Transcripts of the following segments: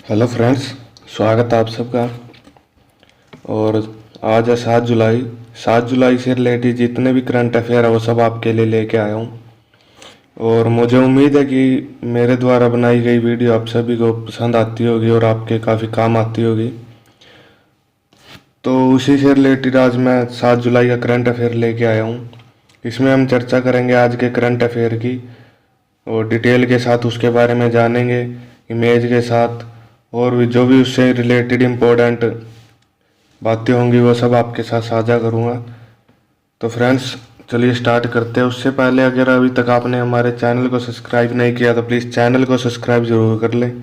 Hello friends, स्वागत है आप सबका। और आज है 7 जुलाई। 7 जुलाई से रिलेटेड जितने भी करंट अफेयर है वो सब आपके लिए लेके आया हूँ। और मुझे उम्मीद है कि मेरे द्वारा बनाई गई वीडियो आप सभी को पसंद आती होगी और आपके काफ़ी काम आती होगी। तो उसी से रिलेटेड आज मैं 7 जुलाई का करंट अफेयर लेके आया हूँ। इसमें हम चर्चा करेंगे आज के करंट अफेयर की और डिटेल के साथ उसके बारे में जानेंगे, इमेज के साथ, और भी जो भी उससे रिलेटेड इम्पोर्टेंट बातें होंगी वो सब आपके साथ साझा करूँगा। तो फ्रेंड्स चलिए स्टार्ट करते हैं। उससे पहले अगर अभी तक आपने हमारे चैनल को सब्सक्राइब नहीं किया तो प्लीज़ चैनल को सब्सक्राइब ज़रूर कर लें,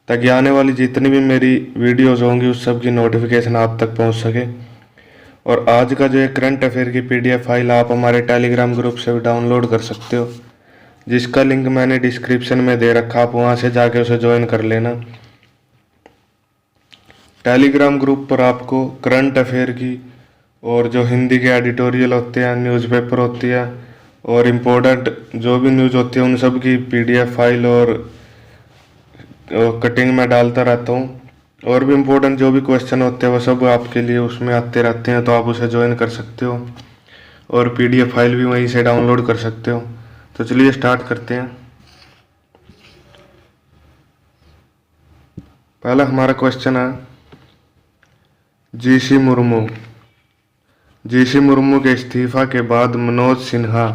ताकि आने वाली जितनी भी मेरी वीडियोस होंगी उस सब की नोटिफिकेशन आप तक पहुंच सके। और आज का जो है करंट अफेयर की PDF फाइल आप हमारे टेलीग्राम ग्रुप से भी डाउनलोड कर सकते हो, जिसका लिंक मैंने डिस्क्रिप्शन में दे रखा, आप वहाँ से जाके उसे ज्वाइन कर लेना। टेलीग्राम ग्रुप पर आपको करंट अफेयर की और जो हिंदी के एडिटोरियल होते हैं, न्यूज़पेपर होती है और इम्पोर्टेंट जो भी न्यूज़ होती है उन सब की PDF फाइल और कटिंग में डालता रहता हूँ। और भी इम्पोर्टेंट जो भी क्वेश्चन होते हैं वो सब आपके लिए उसमें आते रहते हैं, तो आप उसे ज्वाइन कर सकते हो और PDF फाइल भी वहीं से डाउनलोड कर सकते हो। तो चलिए स्टार्ट करते हैं। पहला हमारा क्वेश्चन है जीसी मुर्मू के इस्तीफा के बाद मनोज सिन्हा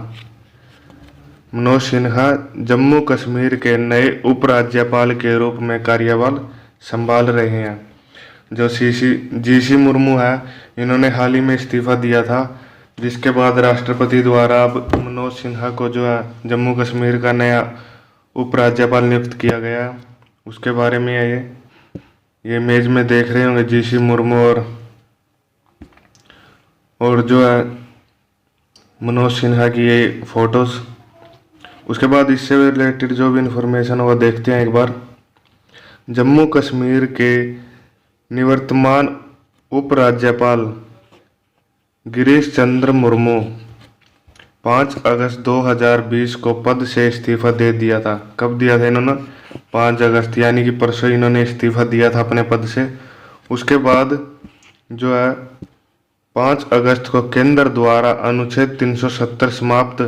जम्मू कश्मीर के नए उपराज्यपाल के रूप में कार्यभार संभाल रहे हैं। जो जीसी मुर्मू है, इन्होंने हाल ही में इस्तीफा दिया था, जिसके बाद राष्ट्रपति द्वारा अब मनोज सिन्हा को जो है जम्मू कश्मीर का नया उपराज्यपाल नियुक्त किया गया है। उसके बारे में है ये इमेज में देख रहे होंगे जीसी मुर्मू और जो है मनोज सिन्हा की ये फोटोज। उसके बाद इससे रिलेटेड जो भी इंफॉर्मेशन वो देखते हैं एक बार। जम्मू कश्मीर के निवर्तमान उपराज्यपाल गिरीश चंद्र मुर्मू 5 अगस्त 2020 को पद से इस्तीफा दे दिया था। कब दिया था इन्होंने? 5 अगस्त, यानी कि परसों इन्होंने इस्तीफा दिया था अपने पद से। उसके बाद जो है 5 अगस्त को केंद्र द्वारा अनुच्छेद 370 समाप्त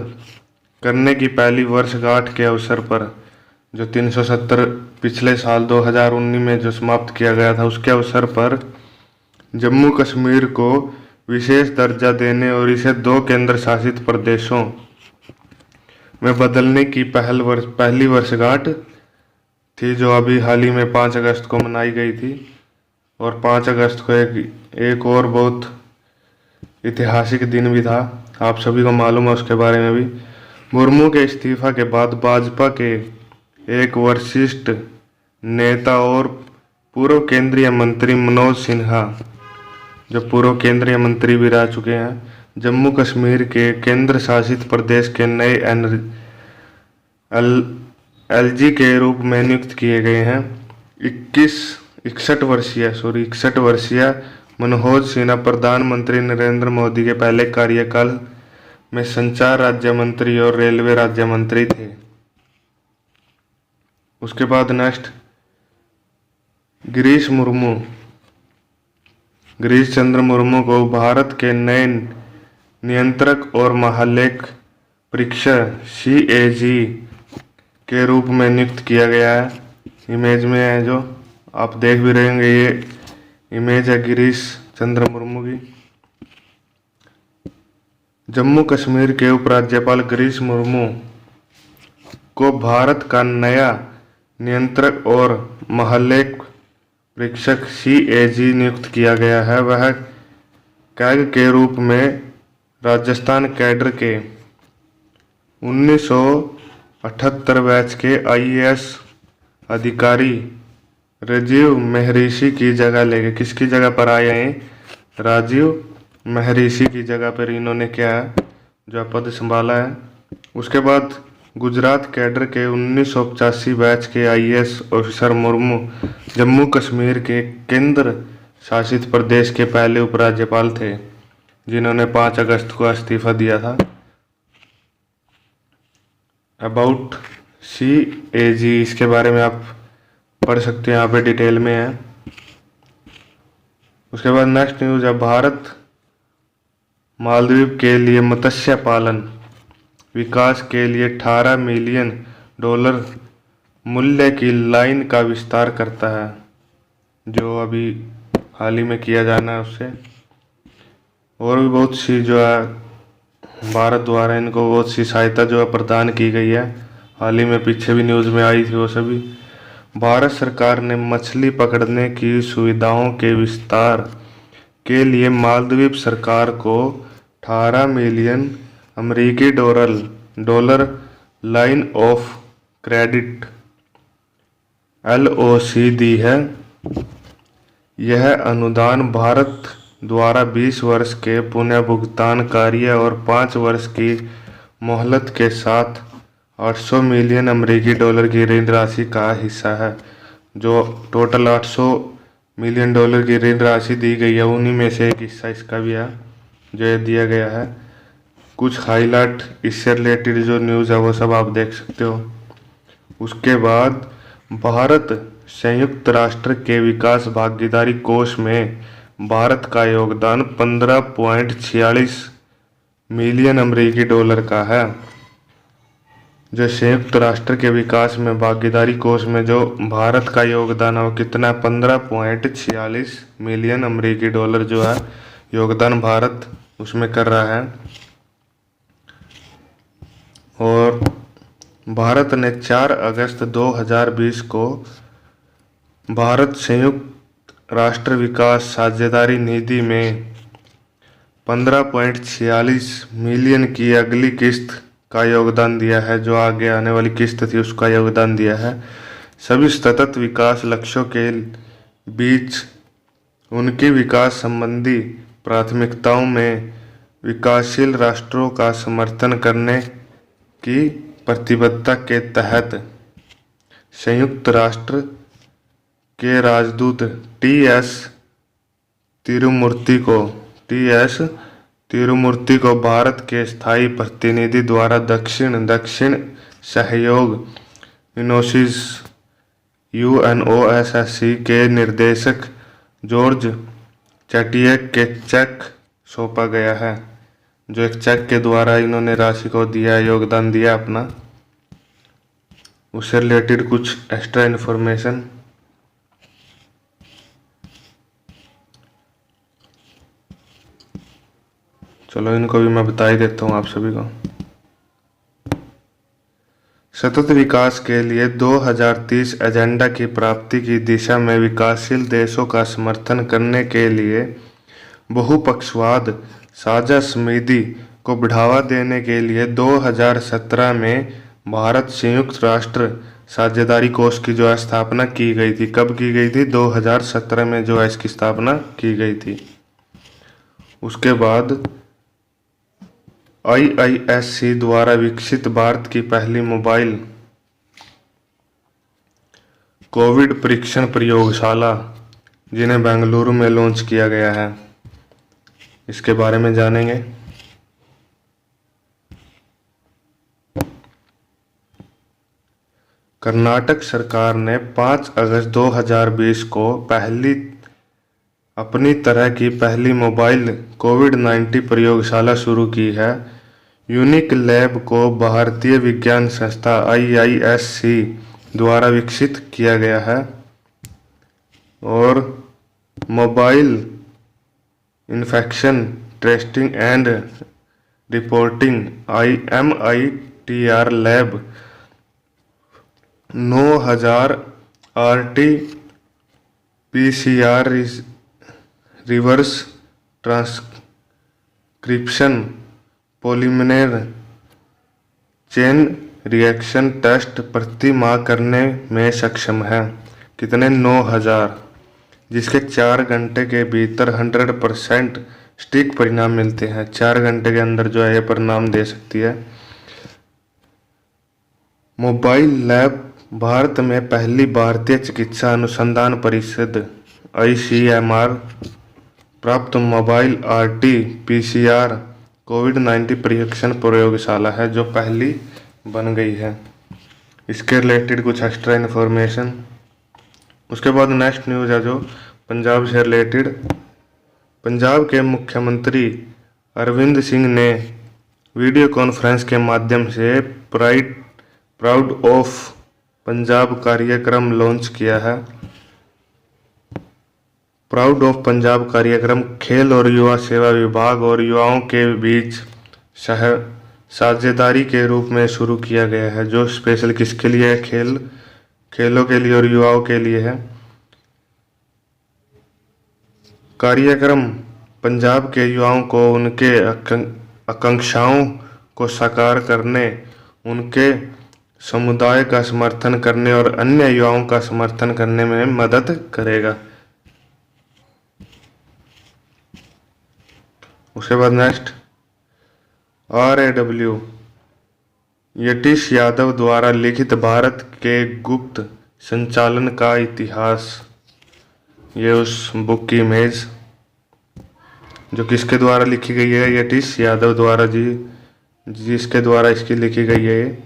करने की पहली वर्षगांठ के अवसर पर, जो 370 पिछले साल 2019 में जो समाप्त किया गया था, उसके अवसर पर जम्मू कश्मीर को विशेष दर्जा देने और इसे 2 केंद्र शासित प्रदेशों में बदलने की पहली वर्षगांठ थी, जो अभी हाल ही में 5 अगस्त को मनाई गई थी। और 5 अगस्त को एक और बहुत ऐतिहासिक दिन भी था, आप सभी को मालूम है उसके बारे में भी। मुर्मू के इस्तीफा के बाद भाजपा के एक वरिष्ठ नेता और पूर्व केंद्रीय मंत्री मनोज सिन्हा, जो पूर्व केंद्रीय मंत्री भी रह चुके हैं, जम्मू कश्मीर के केंद्र शासित प्रदेश के नए एलजी के रूप में नियुक्त किए गए हैं। 61 वर्षीय मनोज सिन्हा प्रधानमंत्री नरेंद्र मोदी के पहले कार्यकाल में संचार राज्य मंत्री और रेलवे राज्य मंत्री थे। उसके बाद नेक्स्ट गिरीश चंद्र मुर्मू को भारत के नए नियंत्रक और महालेख परीक्षक CAG के रूप में नियुक्त किया गया है। इमेज में है जो आप देख भी रहेंगे, ये इमेज है गिरीश चंद्र मुर्मू की। जम्मू कश्मीर के उपराज्यपाल गिरीश मुर्मू को भारत का नया नियंत्रक और महालेख परीक्षक CAG नियुक्त किया गया है। वह कैग के रूप में राजस्थान कैडर के 1978 बैच के IAS अधिकारी राजीव महर्षि की जगह लेंगे। किसकी जगह पर आए हैं? राजीव महर्षि की जगह पर इन्होंने क्या है जो पद संभाला है। उसके बाद गुजरात कैडर के 1985 बैच के IAS ऑफिसर मुर्मू जम्मू कश्मीर के केंद्र शासित प्रदेश के पहले उपराज्यपाल थे, जिन्होंने 5 अगस्त को इस्तीफा दिया था। अबाउट CAG, इसके बारे में आप पढ़ सकते हैं, यहाँ पे डिटेल में है। उसके बाद नेक्स्ट न्यूज़ है, भारत मालदीव के लिए मत्स्य पालन विकास के लिए $18 मिलियन मूल्य की लाइन का विस्तार करता है, जो अभी हाल ही में किया जाना है उससे। और भी बहुत सी जो है भारत द्वारा इनको बहुत सी सहायता जो है प्रदान की गई है, हाल ही में पीछे भी न्यूज़ में आई थी वो सभी। भारत सरकार ने मछली पकड़ने की सुविधाओं के विस्तार के लिए मालदीव सरकार को $18 मिलियन अमेरिकी dollar line of credit LOC दी है। यह अनुदान भारत द्वारा 20 वर्ष के पुनः भुगतान कार्य और 5 वर्ष की मोहलत के साथ $800 मिलियन अमेरिकी डॉलर की ऋण राशि का हिस्सा है। जो टोटल $800 मिलियन की ऋण राशि दी गई है, उन्हीं में से एक हिस्सा इसका भी है जो ये दिया गया है। कुछ हाईलाइट इससे रिलेटेड जो न्यूज़ है वो सब आप देख सकते हो। उसके बाद भारत संयुक्त राष्ट्र के विकास भागीदारी कोष में भारत का योगदान 15.46 मिलियन अमेरिकी डॉलर का है। जो संयुक्त राष्ट्र के विकास में भागीदारी कोष में जो भारत का योगदान है वो कितना, 15.46 मिलियन अमेरिकी डॉलर जो है योगदान भारत उसमें कर रहा है। और भारत ने 4 अगस्त 2020 को भारत संयुक्त राष्ट्र विकास साझेदारी निधि में 15.46 मिलियन की अगली किस्त का योगदान दिया है। जो आगे आने वाली किस्त थी उसका योगदान दिया है। सभी सतत विकास लक्ष्यों के बीच उनकी विकास संबंधी प्राथमिकताओं में विकासशील राष्ट्रों का समर्थन करने की प्रतिबद्धता के तहत संयुक्त राष्ट्र के राजदूत TS तिरुमूर्ति को भारत के स्थायी प्रतिनिधि द्वारा दक्षिण सहयोग यूनोसिस UNOSSC के निर्देशक जॉर्ज चटिएक के चेक सौंपा गया है। जो एक चेक के द्वारा इन्होंने राशि को दिया, योगदान दिया अपना। उससे रिलेटेड कुछ एक्स्ट्रा इन्फॉर्मेशन, चलो इनको भी मैं बता ही देता हूँ आप सभी को। सतत विकास के लिए 2030 एजेंडा की प्राप्ति की दिशा में विकासशील देशों का समर्थन करने के लिए बहुपक्षवाद साझा समिति को बढ़ावा देने के लिए 2017 में भारत संयुक्त राष्ट्र साझेदारी कोष की जो है स्थापना की गई थी। कब की गई थी? 2017 में जो है इसकी स्थापना की गई थी। उसके बाद IISc द्वारा विकसित भारत की पहली मोबाइल कोविड परीक्षण प्रयोगशाला जिन्हें बेंगलुरु में लॉन्च किया गया है, इसके बारे में जानेंगे। कर्नाटक सरकार ने 5 अगस्त 2020 को अपनी तरह की पहली मोबाइल कोविड-19 प्रयोगशाला शुरू की है। यूनिक लैब को भारतीय विज्ञान संस्था IISc द्वारा विकसित किया गया है और mobile infection testing and reporting MITR lab 9000 RT-PCR reverse transcription polymerase chain reaction test प्रति माह करने में सक्षम है। कितने? 9000, जिसके 4 घंटे के भीतर 100% सटीक परिणाम मिलते हैं। 4 घंटे के अंदर जो है ये परिणाम दे सकती है। मोबाइल लैब भारत में पहली भारतीय चिकित्सा अनुसंधान परिषद ICMR प्राप्त मोबाइल RT-PCR कोविड-19 परीक्षण प्रयोगशाला है जो पहली बन गई है। इसके रिलेटेड कुछ एक्स्ट्रा इन्फॉर्मेशन, उसके बाद नेक्स्ट न्यूज़ है जो पंजाब से रिलेटेड। पंजाब के मुख्यमंत्री अरविंद सिंह ने वीडियो कॉन्फ्रेंस के माध्यम से प्राउड ऑफ पंजाब कार्यक्रम लॉन्च किया है। प्राउड ऑफ पंजाब कार्यक्रम खेल और युवा सेवा विभाग और युवाओं के बीच साझेदारी के रूप में शुरू किया गया है, जो स्पेशल किसके लिए है? खेलों के लिए और युवाओं के लिए है। कार्यक्रम पंजाब के युवाओं को उनके आकांक्षाओं को साकार करने, उनके समुदाय का समर्थन करने और अन्य युवाओं का समर्थन करने में मदद करेगा। उसके बाद नेक्स्ट RAW यतीश यादव द्वारा लिखित भारत के गुप्त संचालन का इतिहास। ये उस बुक की इमेज जो किसके द्वारा लिखी गई है? यतीश यादव द्वारा जिसके द्वारा इसकी लिखी गई है।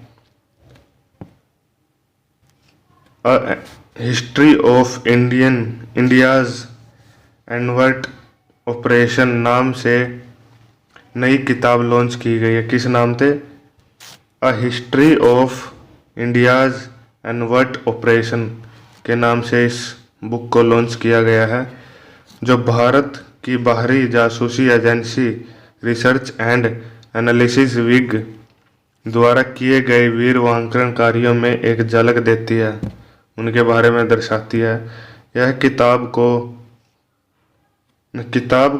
History of India's covert operation नाम से नई किताब लॉन्च की गई है। किस नाम से? A history of India's covert operation के नाम से इस बुक को लॉन्च किया गया है, जो भारत की बाहरी जासूसी agency research and analysis wing द्वारा किए गए वीरवांकन कार्यों में एक झलक देती है, उनके बारे में दर्शाती है। यह किताब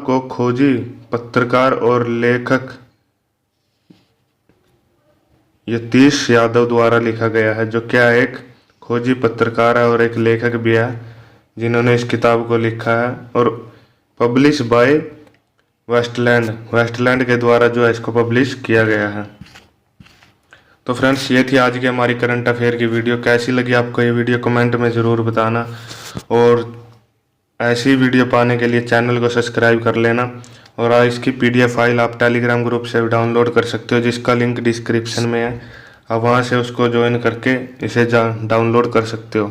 को खोजी पत्रकार और लेखक यतीश यादव द्वारा लिखा गया है, जो क्या एक खोजी पत्रकार है और एक लेखक भी है, जिन्होंने इस किताब को लिखा है। और पब्लिश बाय वेस्टलैंड के द्वारा जो है इसको पब्लिश किया गया है। तो फ्रेंड्स, ये थी आज की हमारी करंट अफेयर की वीडियो। कैसी लगी आपको ये वीडियो कमेंट में ज़रूर बताना, और ऐसी वीडियो पाने के लिए चैनल को सब्सक्राइब कर लेना। और इसकी PDF फाइल आप टेलीग्राम ग्रुप से डाउनलोड कर सकते हो, जिसका लिंक डिस्क्रिप्शन में है। आप वहाँ से उसको ज्वाइन करके इसे डाउनलोड कर सकते हो।